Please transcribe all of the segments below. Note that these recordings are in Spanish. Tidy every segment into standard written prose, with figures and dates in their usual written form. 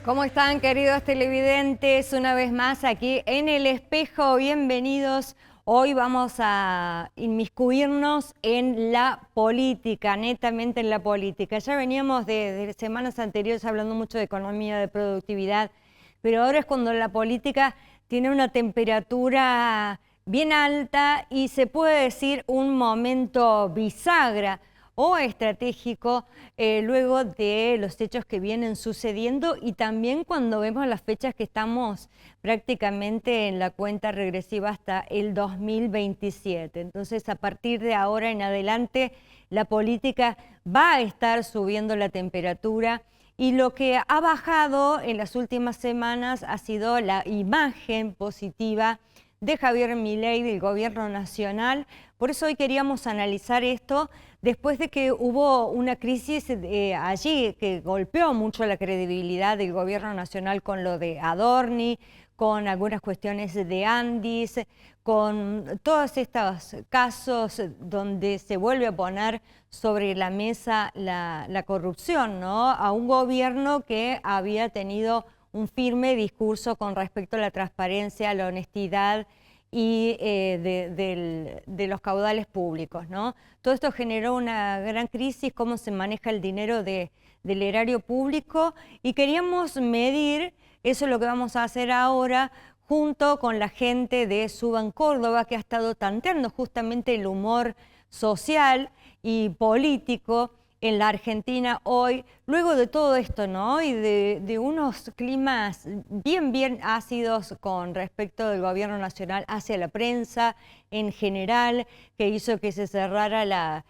¿Cómo están, queridos televidentes? Una vez más aquí en El Espejo, bienvenidos. Hoy vamos a inmiscuirnos en la política, netamente en la política. Ya veníamos de semanas anteriores hablando mucho de economía, de productividad, pero ahora es cuando la política tiene una temperatura bien alta y se puede decir un momento bisagra o estratégico luego de los hechos que vienen sucediendo y también cuando vemos las fechas que estamos prácticamente en la cuenta regresiva hasta el 2027. Entonces, a partir de ahora en adelante, la política va a estar subiendo la temperatura y lo que ha bajado en las últimas semanas ha sido la imagen positiva de Javier Milei, del gobierno nacional. Por eso hoy queríamos analizar esto después de que hubo una crisis allí que golpeó mucho la credibilidad del gobierno nacional con lo de Adorni, con algunas cuestiones de Andis, con todos estos casos donde se vuelve a poner sobre la mesa la corrupción, ¿no? A un gobierno que había tenido un firme discurso con respecto a la transparencia, a la honestidad y de los caudales públicos, ¿no? Todo esto generó una gran crisis, cómo se maneja el dinero del erario público, y queríamos medir, eso es lo que vamos a hacer ahora, junto con la gente de Suban Córdoba, que ha estado tanteando justamente el humor social y político en la Argentina hoy, luego de todo esto, ¿no? Y de unos climas bien ácidos con respecto del gobierno nacional hacia la prensa en general, que hizo que se cerrara la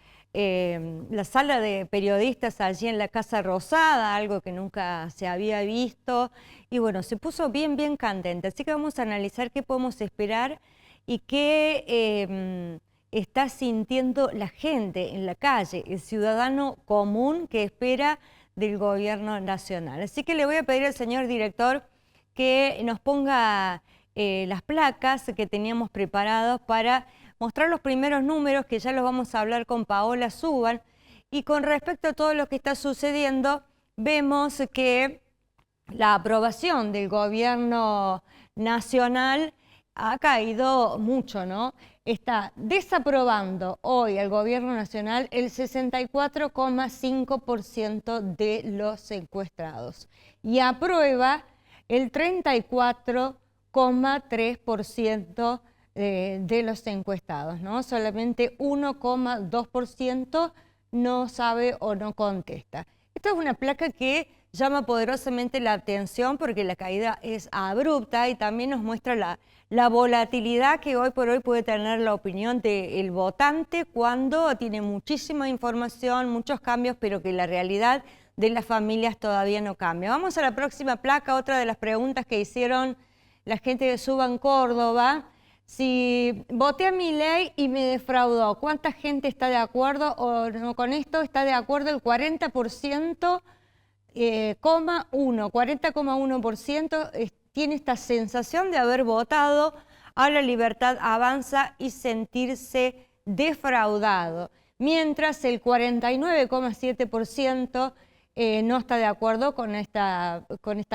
sala de periodistas allí en la Casa Rosada, algo que nunca se había visto, y bueno, se puso bien candente. Así que vamos a analizar qué podemos esperar y qué está sintiendo la gente en la calle, el ciudadano común que espera del gobierno nacional. Así que le voy a pedir al señor director que nos ponga las placas que teníamos preparadas para mostrar los primeros números, que ya los vamos a hablar con Paola Suban. Y con respecto a todo lo que está sucediendo, vemos que la aprobación del gobierno nacional ha caído mucho, ¿no? Está desaprobando hoy al gobierno nacional el 64,5% de los encuestados y aprueba el 34,3% de los encuestados, ¿no? Solamente 1,2% no sabe o no contesta. Esta es una placa que llama poderosamente la atención porque la caída es abrupta y también nos muestra la volatilidad que hoy por hoy puede tener la opinión del votante cuando tiene muchísima información, muchos cambios, pero que la realidad de las familias todavía no cambia. Vamos a la próxima placa, otra de las preguntas que hicieron la gente de Suban Córdoba. Si voté a Milei y me defraudó, ¿cuánta gente está de acuerdo o no con esto? Está de acuerdo el 40%, 40,1% tiene esta sensación de haber votado a La Libertad Avanza y sentirse defraudado, mientras el 49,7% no está de acuerdo con esta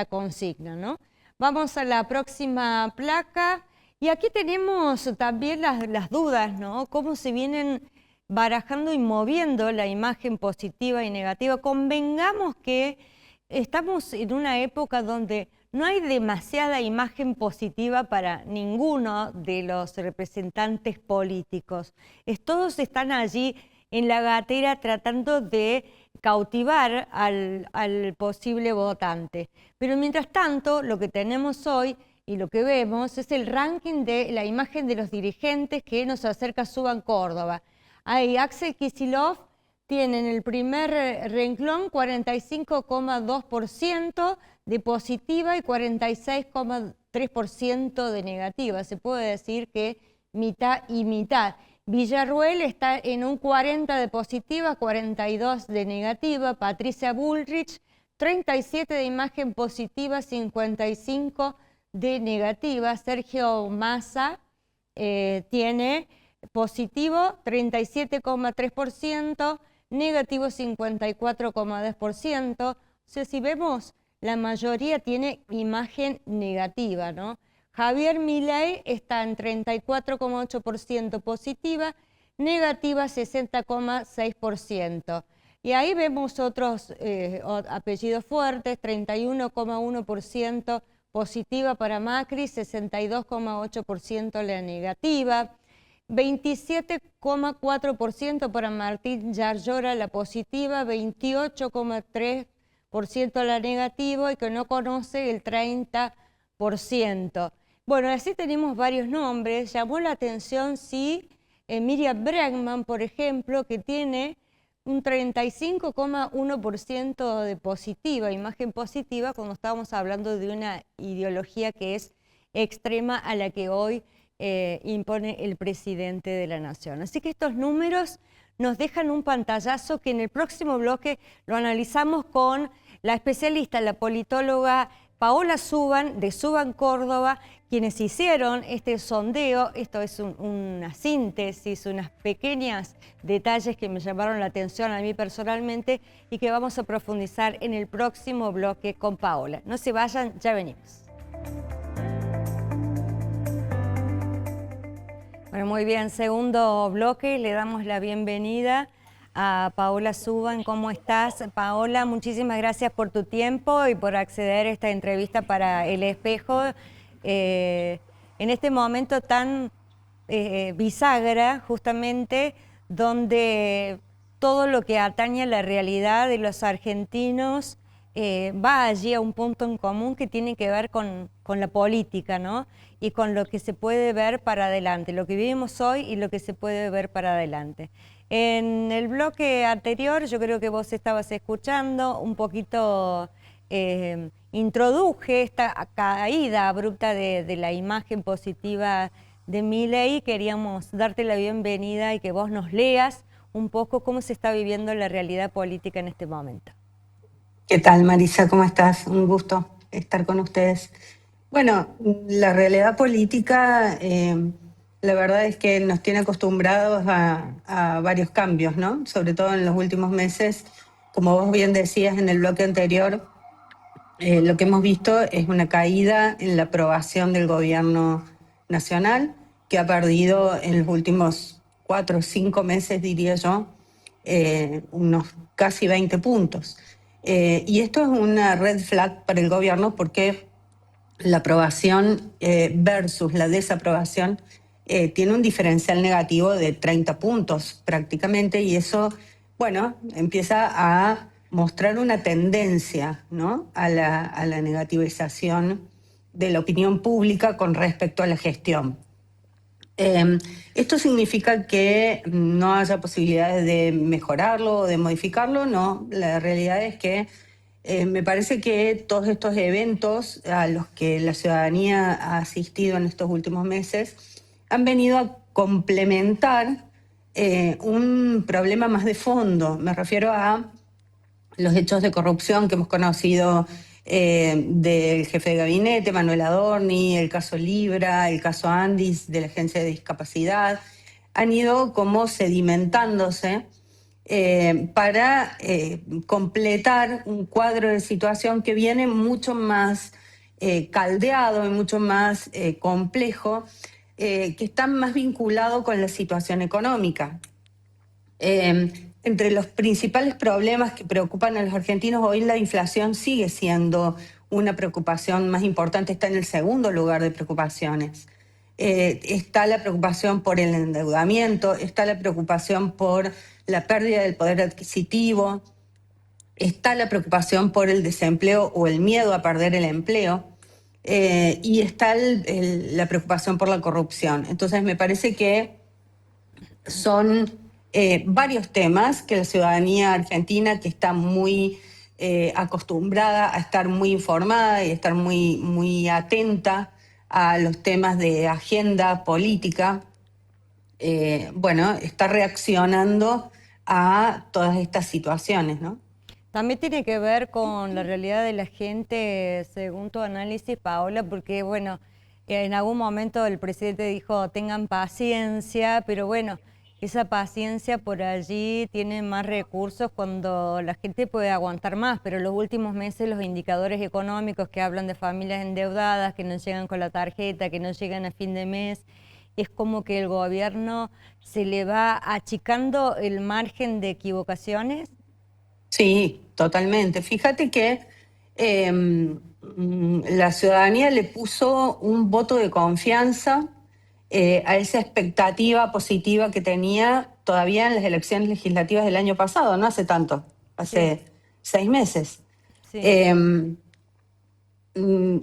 consigna, ¿no? Vamos a la próxima placa y aquí tenemos también las dudas, ¿no? Cómo se vienen barajando y moviendo la imagen positiva y negativa. Convengamos que estamos en una época donde no hay demasiada imagen positiva para ninguno de los representantes políticos. Todos están allí en la gatera tratando de cautivar al posible votante. Pero mientras tanto, lo que tenemos hoy y lo que vemos es el ranking de la imagen de los dirigentes que nos acerca Suban Córdoba. Ahí Axel Kicillof tiene en el primer renglón 45,2% de positiva y 46,3% de negativa. Se puede decir que mitad y mitad. Villarruel está en un 40 de positiva, 42 de negativa. Patricia Bullrich, 37 de imagen positiva, 55 de negativa. Sergio Massa tiene positivo 37,3%, negativo 54,2%. O sea, si vemos, la mayoría tiene imagen negativa, ¿no? Javier Milei está en 34,8% positiva, negativa 60,6%. Y ahí vemos otros apellidos fuertes, 31,1% positiva para Macri, 62,8% la negativa, 27,4% para Martín Yarlora la positiva, 28,3% la negativa y que no conoce el 30%. Bueno, así tenemos varios nombres. Llamó la atención, sí, Miriam Bregman, por ejemplo, que tiene un 35,1% de positiva, imagen positiva, cuando estábamos hablando de una ideología que es extrema a la que hoy impone el presidente de la Nación. Así que estos números nos dejan un pantallazo que en el próximo bloque lo analizamos con la especialista, la politóloga Paola Suban, de Suban Córdoba, quienes hicieron este sondeo. Esto es una síntesis, unos pequeños detalles que me llamaron la atención a mí personalmente y que vamos a profundizar en el próximo bloque con Paola. No se vayan, ya venimos. Bueno, muy bien, segundo bloque, le damos la bienvenida a Paola Suban. ¿Cómo estás, Paola? Muchísimas gracias por tu tiempo y por acceder a esta entrevista para El Espejo. En este momento tan bisagra, justamente, donde todo lo que atañe a la realidad de los argentinos va allí a un punto en común que tiene que ver con la política, ¿no? Y con lo que se puede ver para adelante, lo que vivimos hoy y lo que se puede ver para adelante. En el bloque anterior, yo creo que vos estabas escuchando, un poquito introduje esta caída abrupta de la imagen positiva de Milei. Queríamos darte la bienvenida y que vos nos leas un poco cómo se está viviendo la realidad política en este momento. ¿Qué tal, Marisa? ¿Cómo estás? Un gusto estar con ustedes. Bueno, la realidad política, la verdad es que nos tiene acostumbrados a varios cambios, ¿no? Sobre todo en los últimos meses, como vos bien decías en el bloque anterior, lo que hemos visto es una caída en la aprobación del gobierno nacional, que ha perdido en los últimos 4 o 5 meses, diría yo, unos casi 20 puntos. Y esto es una red flag para el gobierno porque la aprobación versus la desaprobación tiene un diferencial negativo de 30 puntos prácticamente, y eso, bueno, empieza a mostrar una tendencia, ¿no?, a la negativización de la opinión pública con respecto a la gestión. ¿Esto significa que no haya posibilidades de mejorarlo o de modificarlo? No, la realidad es que me parece que todos estos eventos a los que la ciudadanía ha asistido en estos últimos meses han venido a complementar un problema más de fondo. Me refiero a los hechos de corrupción que hemos conocido del jefe de gabinete, Manuel Adorni, el caso Libra, el caso Andis de la Agencia de Discapacidad, han ido como sedimentándose para completar un cuadro de situación que viene mucho más caldeado y mucho más complejo, que está más vinculado con la situación económica. Entre los principales problemas que preocupan a los argentinos hoy, la inflación sigue siendo una preocupación más importante, está en el segundo lugar de preocupaciones. Está la preocupación por el endeudamiento, está la preocupación por la pérdida del poder adquisitivo, está la preocupación por el desempleo o el miedo a perder el empleo, y está la preocupación por la corrupción. Entonces me parece que son varios temas que la ciudadanía argentina, que está muy acostumbrada a estar muy informada y estar muy atenta a los temas de agenda política, bueno, está reaccionando a todas estas situaciones, ¿no? También tiene que ver con la realidad de la gente, según tu análisis, Paola, porque bueno, en algún momento el presidente dijo tengan paciencia, pero bueno, esa paciencia por allí tiene más recursos cuando la gente puede aguantar más, pero los últimos meses los indicadores económicos que hablan de familias endeudadas, que no llegan con la tarjeta, que no llegan a fin de mes, es como que el gobierno se le va achicando el margen de equivocaciones. Sí, totalmente. Fíjate que la ciudadanía le puso un voto de confianza a esa expectativa positiva que tenía todavía en las elecciones legislativas del año pasado, no hace tanto, Sí, hace 6 meses. sí. Eh,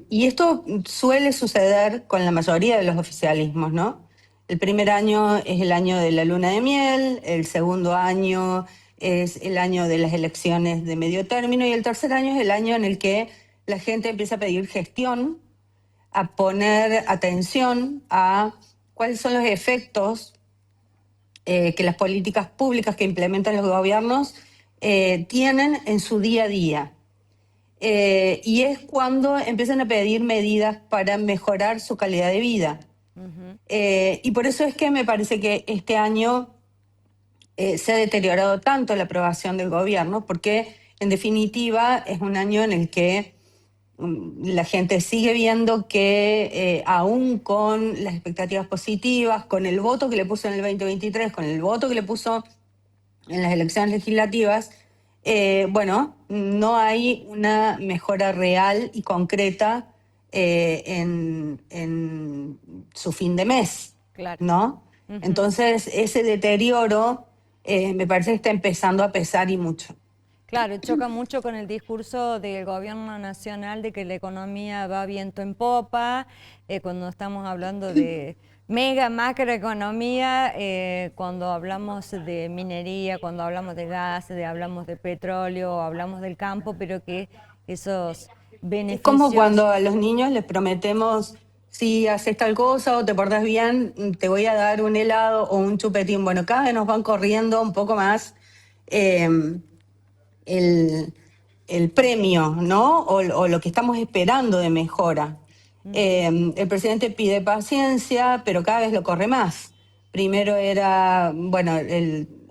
y esto suele suceder con la mayoría de los oficialismos, ¿no? El primer año es el año de la luna de miel, el segundo año es el año de las elecciones de medio término y el tercer año es el año en el que la gente empieza a pedir gestión, a poner atención a cuáles son los efectos que las políticas públicas que implementan los gobiernos tienen en su día a día. Y es cuando empiezan a pedir medidas para mejorar su calidad de vida. Ujú. Y por eso es que me parece que este año se ha deteriorado tanto la aprobación del gobierno, porque en definitiva es un año en el que la gente sigue viendo que aún con las expectativas positivas, con el voto que le puso en el 2023, con el voto que le puso en las elecciones legislativas, bueno, no hay una mejora real y concreta en su fin de mes, Claro. ¿no? Ujú. Entonces, ese deterioro me parece que está empezando a pesar y mucho. Claro, choca mucho con el discurso del gobierno nacional de que la economía va viento en popa, cuando estamos hablando de mega macroeconomía, cuando hablamos de minería, cuando hablamos de gas, hablamos de petróleo, hablamos del campo, pero que esos Es como beneficios, cuando a los niños les prometemos, si haces tal cosa o te portas bien, te voy a dar un helado o un chupetín. Bueno, cada vez nos van corriendo un poco más eh, el, el premio, ¿no? O lo que estamos esperando de mejora. El presidente pide paciencia, pero cada vez lo corre más. Primero era, bueno,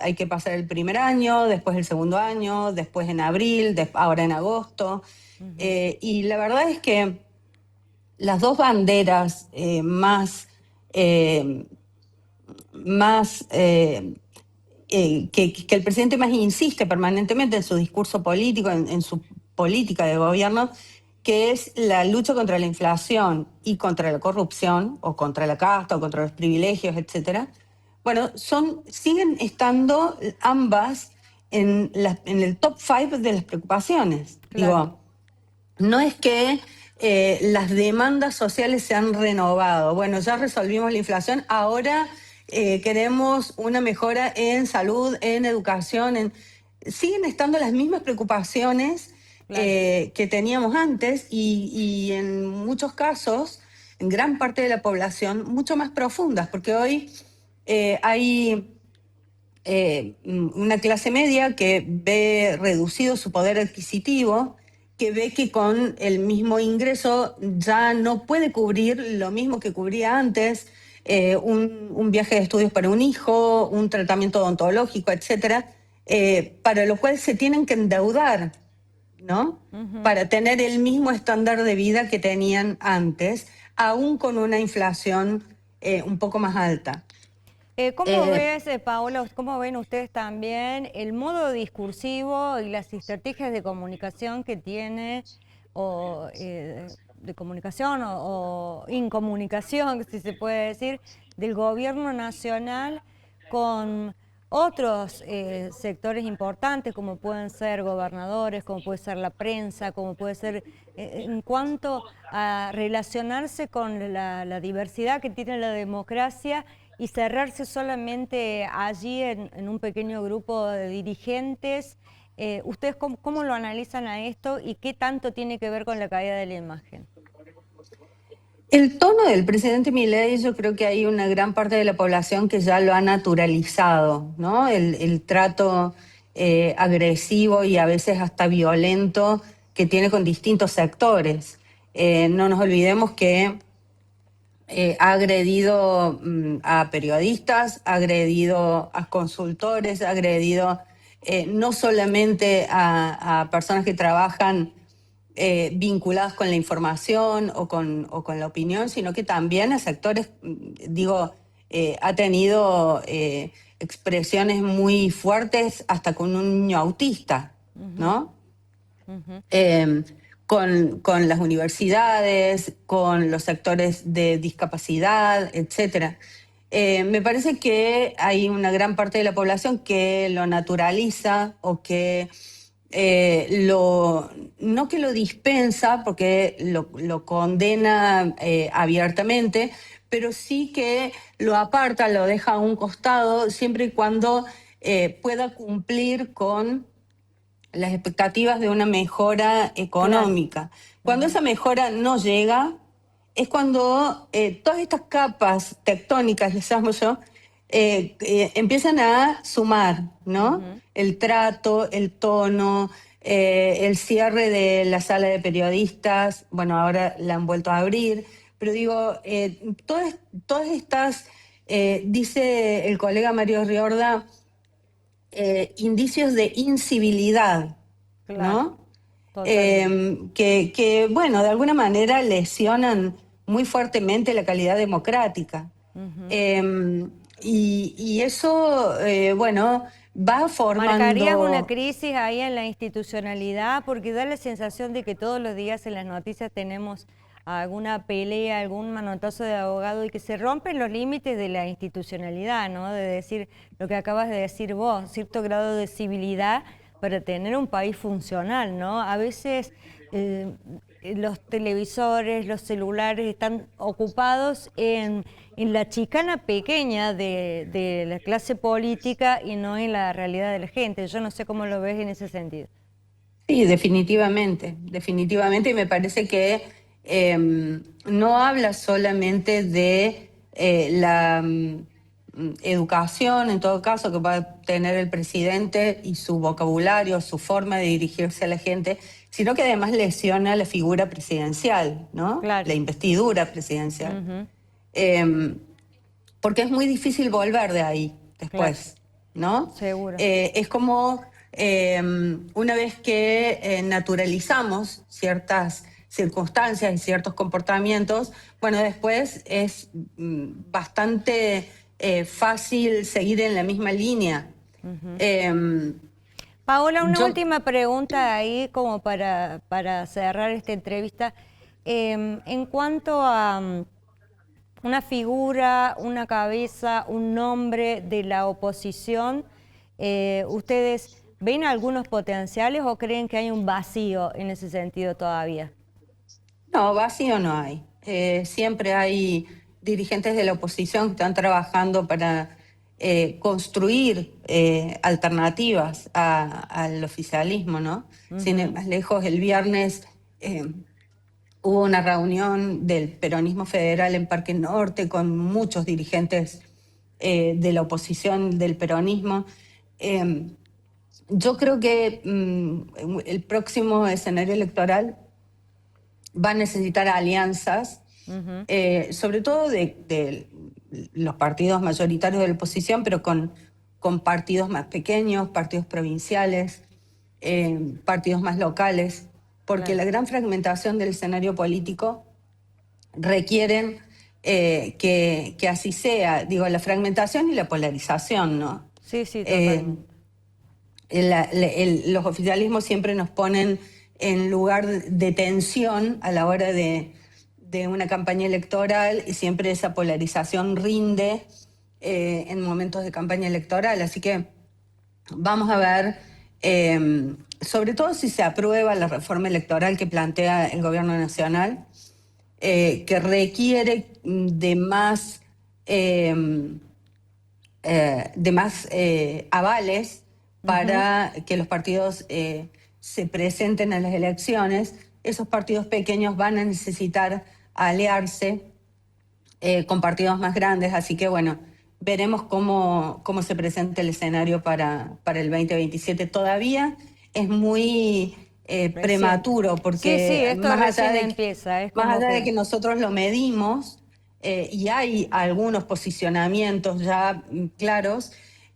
hay que pasar el primer año, después el segundo año, después en abril, ahora en agosto. Y la verdad es que las dos banderas eh, que el presidente más insiste permanentemente en su discurso político, en su política de gobierno, que es la lucha contra la inflación y contra la corrupción, o contra la casta, o contra los privilegios, etcétera. Bueno, siguen estando ambas en el top 5 de las preocupaciones. claro. Digo, no es que las demandas sociales se han renovado. Bueno, ya resolvimos la inflación, ahora queremos una mejora en salud, en educación. Siguen estando las mismas preocupaciones Claro. que teníamos antes y en muchos casos, en gran parte de la población, mucho más profundas, porque hoy hay una clase media que ve reducido su poder adquisitivo, que ve que con el mismo ingreso ya no puede cubrir lo mismo que cubría antes, un viaje de estudios para un hijo, un tratamiento odontológico, etcétera, para lo cual se tienen que endeudar, ¿no? Ujú. Para tener el mismo estándar de vida que tenían antes, aún con una inflación un poco más alta. ¿Cómo Eh, ves, Paola, cómo ven ustedes también el modo discursivo y las estrategias de comunicación que tiene, o de comunicación o incomunicación, si se puede decir, del gobierno nacional con otros sectores importantes, como pueden ser gobernadores, como puede ser la prensa, como puede ser en cuanto a relacionarse con la diversidad que tiene la democracia y cerrarse solamente allí en un pequeño grupo de dirigentes. ¿Ustedes cómo lo analizan a esto y qué tanto tiene que ver con la caída de la imagen? El tono del presidente Milei, yo creo que hay una gran parte de la población que ya lo ha naturalizado, ¿no? El trato agresivo y a veces hasta violento que tiene con distintos sectores. No nos olvidemos que ha agredido a periodistas, ha agredido a consultores, ha agredido no solamente a personas que trabajan vinculadas con la información o con la opinión, sino que también a sectores, ha tenido expresiones muy fuertes hasta con un niño autista, ¿no? Eh, con las universidades, con los sectores de discapacidad, etcétera. Me parece que hay una gran parte de la población que lo naturaliza o que no que lo dispensa, porque lo condena abiertamente, pero sí que lo aparta, lo deja a un costado, siempre y cuando pueda cumplir con las expectativas de una mejora Claro. económica. Cuando esa mejora no llega, es cuando todas estas capas tectónicas, les llamo yo, empiezan a sumar, ¿no? El trato, el tono, el cierre de la sala de periodistas, bueno, ahora la han vuelto a abrir, pero digo, todas estas, dice el colega Mario Riorda, indicios de incivilidad, Claro, ¿no? totalmente. Bueno, de alguna manera lesionan muy fuertemente la calidad democrática. Y eso, bueno, va ¿Marcarías una formando. crisis ahí en la institucionalidad? Porque da la sensación de que todos los días en las noticias tenemos alguna pelea, algún manotazo de abogado y que se rompen los límites de la institucionalidad, ¿no? De decir lo que acabas de decir vos, cierto grado de civilidad para tener un país funcional, ¿no? A veces los televisores, los celulares están ocupados en la chicana pequeña de la clase política y no en la realidad de la gente. Yo no sé cómo lo ves en ese sentido. Sí, definitivamente, definitivamente, y me parece que no habla solamente de la educación, en todo caso, que va a tener el presidente y su vocabulario, su forma de dirigirse a la gente, sino que además lesiona la figura presidencial, ¿no? Claro. La investidura presidencial. Eh, Porque es muy difícil volver de ahí Claro, después, ¿no? seguro. Es como una vez que naturalizamos ciertas circunstancias y ciertos comportamientos, bueno, después es bastante fácil seguir en la misma línea. Eh, Paola, una yo última pregunta ahí como para cerrar esta entrevista. En cuanto a una figura, una cabeza, un nombre de la oposición, ¿ustedes ven algunos potenciales o creen que hay un vacío en ese sentido todavía? No, vacío no hay. Siempre hay dirigentes de la oposición que están trabajando para construir alternativas al oficialismo, ¿no? Sin ir más lejos, el viernes hubo una reunión del peronismo federal en Parque Norte con muchos dirigentes de la oposición del peronismo. Yo creo que el próximo escenario electoral va a necesitar alianzas, sobre todo de los partidos mayoritarios de la oposición, pero con partidos más pequeños, partidos provinciales, partidos más locales, porque Claro. la gran fragmentación del escenario político requieren que así sea. Digo, la fragmentación y la polarización, ¿no? Sí, sí, Eh, totalmente. los oficialismos siempre nos ponen en lugar de tensión a la hora de una campaña electoral y siempre esa polarización rinde en momentos de campaña electoral. Así que vamos a ver, sobre todo si se aprueba la reforma electoral que plantea el gobierno nacional, que requiere de más de más avales para que los partidos se presenten a las elecciones. Esos partidos pequeños van a necesitar aliarse con partidos más grandes, así que bueno, veremos cómo se presenta el escenario para el 2027. Todavía es muy prematuro, Sí, porque esto recién empieza. Es más como allá de que que nosotros lo medimos y hay algunos posicionamientos ya claros,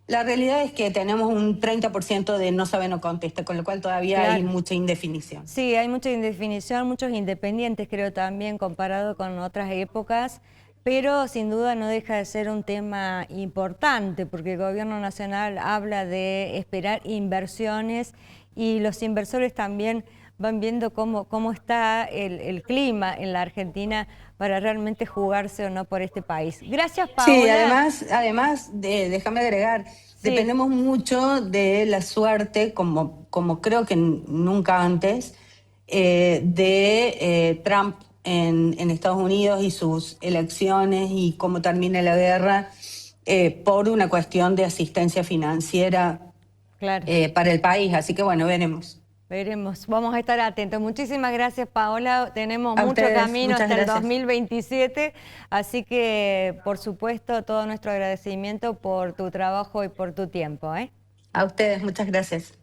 la realidad es que tenemos un 30% de no sabe, no contesta, con lo cual todavía hay claro. mucha indefinición. Sí, hay mucha indefinición, muchos independientes creo también comparado con otras épocas, pero sin duda no deja de ser un tema importante porque el gobierno nacional habla de esperar inversiones y los inversores también van viendo cómo está el clima en la Argentina para realmente jugarse o no por este país. Gracias, Sí, Paola. déjame agregar, Sí, dependemos mucho de la suerte, como creo que nunca antes, de Trump en Estados Unidos y sus elecciones y cómo termine la guerra, por una cuestión de asistencia financiera claro. para el país. Así que bueno, veremos. Veremos, vamos a estar atentos. Muchísimas gracias, Paola. Tenemos A mucho ustedes, camino muchas hasta el gracias. 2027, así que, por supuesto, todo nuestro agradecimiento por tu trabajo y por tu tiempo, ¿eh? A ustedes, muchas gracias.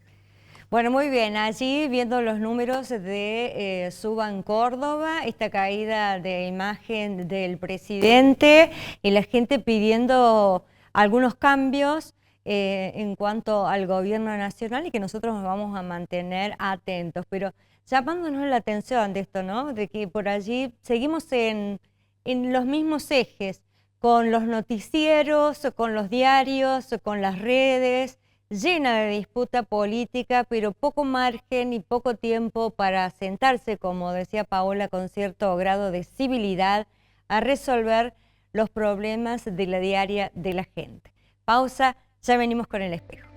Bueno, muy bien, allí viendo los números de Suba en Córdoba, esta caída de imagen del presidente y la gente pidiendo algunos cambios en cuanto al gobierno nacional y que nosotros nos vamos a mantener atentos, pero llamándonos la atención de esto, ¿no? De que por allí seguimos en los mismos ejes, con los noticieros, con los diarios, con las redes, llena de disputa política, pero poco margen y poco tiempo para sentarse, como decía Paola, con cierto grado de civilidad, a resolver los problemas de la diaria de la gente. Pausa, ya venimos con el espejo.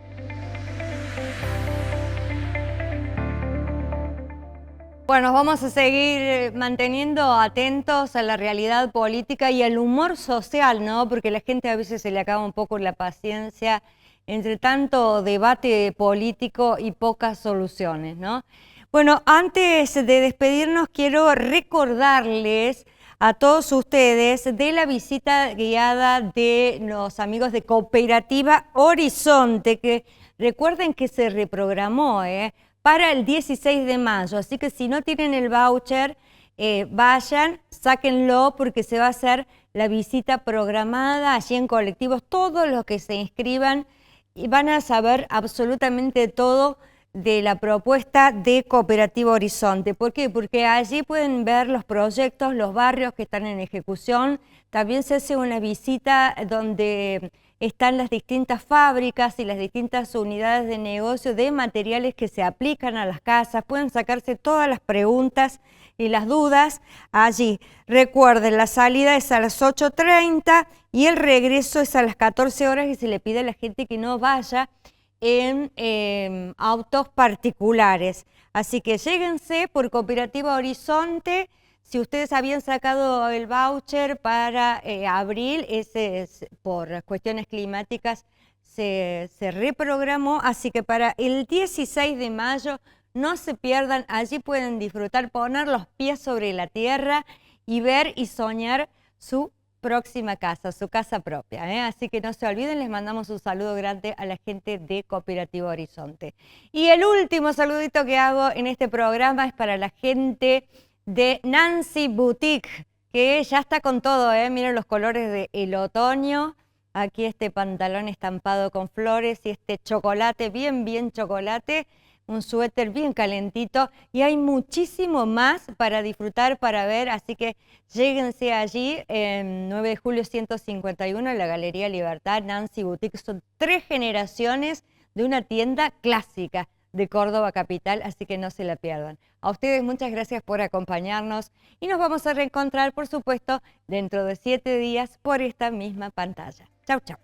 Bueno, vamos a seguir manteniendo atentos a la realidad política y al humor social, ¿no? Porque la gente a veces se le acaba un poco la paciencia entre tanto debate político y pocas soluciones, ¿no? Bueno, antes de despedirnos quiero recordarles a todos ustedes de la visita guiada de los amigos de Cooperativa Horizonte, que recuerden que se reprogramó, para el 16 de mayo, así que si no tienen el voucher, vayan, sáquenlo porque se va a hacer la visita programada allí en colectivos. Todos los que se inscriban y van a saber absolutamente todo de la propuesta de Cooperativa Horizonte. ¿Por qué? Porque allí pueden ver los proyectos, los barrios que están en ejecución. También se hace una visita donde están las distintas fábricas y las distintas unidades de negocio de materiales que se aplican a las casas. Pueden sacarse todas las preguntas y las dudas allí. Recuerden, la salida es a las 8:30 y el regreso es a las 14 horas y se le pide a la gente que no vaya en autos particulares. Así que lléguense por Cooperativa Horizonte. Si ustedes habían sacado el voucher para abril, ese por cuestiones climáticas se reprogramó, así que para el 16 de mayo no se pierdan, allí pueden disfrutar, poner los pies sobre la tierra y ver y soñar su próxima casa, su casa propia, ¿eh? Así que no se olviden, les mandamos un saludo grande a la gente de Cooperativa Horizonte. Y el último saludito que hago en este programa es para la gente de Nancy Boutique, que ya está con todo, ¿eh? Miren los colores del otoño, aquí este pantalón estampado con flores y este chocolate, bien chocolate, un suéter bien calentito y hay muchísimo más para disfrutar, para ver, así que lléguense allí en 9 de julio 151 en la Galería Libertad, Nancy Boutique. Son 3 generaciones de una tienda clásica de Córdoba capital, así que no se la pierdan. A ustedes muchas gracias por acompañarnos y nos vamos a reencontrar, por supuesto, dentro de 7 días por esta misma pantalla. Chau, chau.